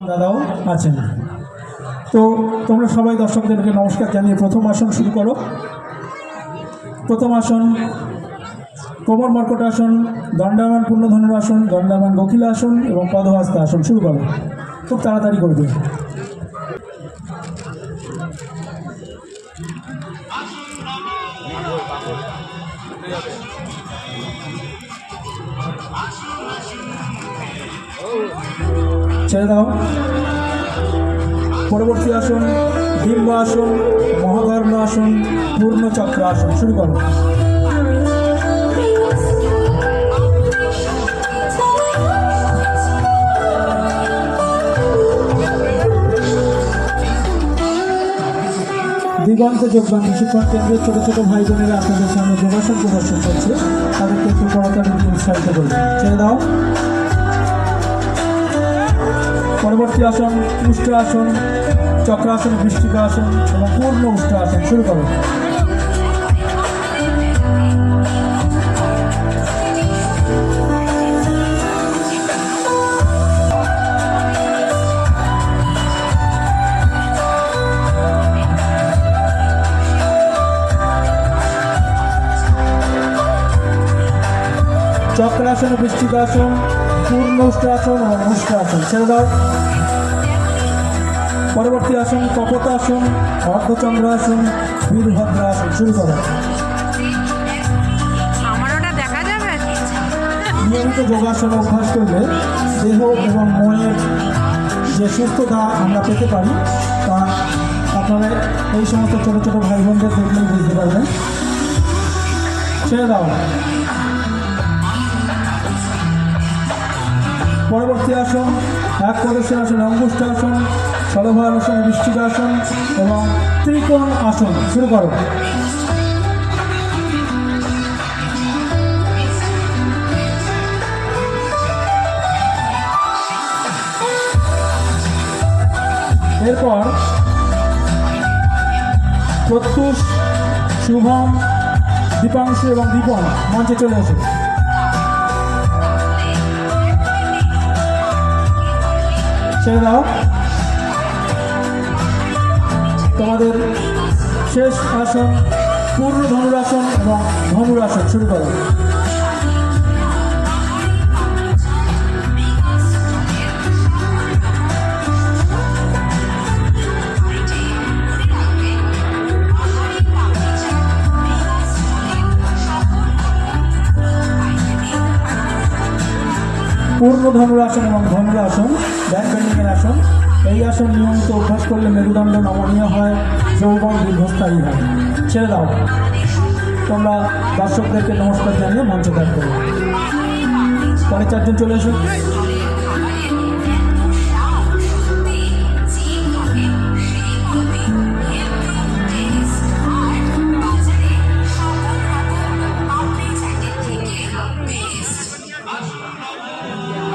দাদাও আছেন। তো তোমরা সবাই দর্শকদেরকে নমস্কার জানিয়ে প্রথম আসন শুরু করো। প্রথম আসন কোমর মর্কট আসন, দণ্ডায়মান পূর্ণধনুর আসন, দণ্ডায়মান গখিলা আসন এবং পদহস্ত আসন শুরু করো। খুব তাড়াতাড়ি করবে। ছেড়ে দাও। পরবর্তী আসন ডিম্ব আসন, মহাকর্ণ আসন, পূর্ণ চক্র আসন শুরু করো। দিগন্ত যোগদান প্রশিক্ষণ কেন্দ্রের ছোট ছোট ভাই বোনেরা আপনাদের সামনে যোগাসন প্রদর্শন করছে, তাদেরকে একটু করতালি উৎসাহিত করবে। ছেড়ে দাও। পরবর্তী আসন উষ্ট্র আসন, চক্রাসন, বৃষ্টিকা আসন এবং পূর্ণ উষ্ট্র আসন শুরু করো। চক্রাসন, বৃষ্টিকাসন, পূর্ণ উষ্ট্রাসন এবং উষ্ট্রাসন ছেড়ে দাও। পরবর্তী আসন কপোতাসন, অর্ধচন্দ্রাসন, বীরভদ্রাসন শুরু করো। নিয়মিত যোগাসন অভ্যাস করলে দেহ এবং মনের যে সুস্থতা আমরা পেতে পারি তা আপনারা এই সমস্ত ছোটো ছোটো ভাই বোনদের দেখলেই বুঝতে পারবেন। ছেড়ে দাও। পরবর্তী আসন এক প্রদর্শন আসন, অঙ্গুষ্ঠ আসন, ষড়ভয় আসন, বৃষ্টিকা আসন এবং ত্রিকোণ আসন শুরু করো। এরপর প্রত্যুষ, শুভম, দীপাংশু এবং দীপন মঞ্চে চলে আসে। ছেড়ে দাও। তোমাদের শেষ আসন পূর্ণ ধনুরাসন এবং ধনুরাসন শুরু করো। পূর্ণ ধনুরাসন এবং ধনুরাসন ব্যাক বেন্ডিংয়ের আসন। এই আসন নিয়মিত অভ্যাস করলে মেরুদণ্ড নমনীয় হয়, যৌবন দীর্ঘস্থায়ী হয়। ছেড়ে দাও। তোমরা দর্শকদেরকে নমস্কার জানিয়ে মঞ্চ ত্যাগ করো। পরে চারজন চলে এসো।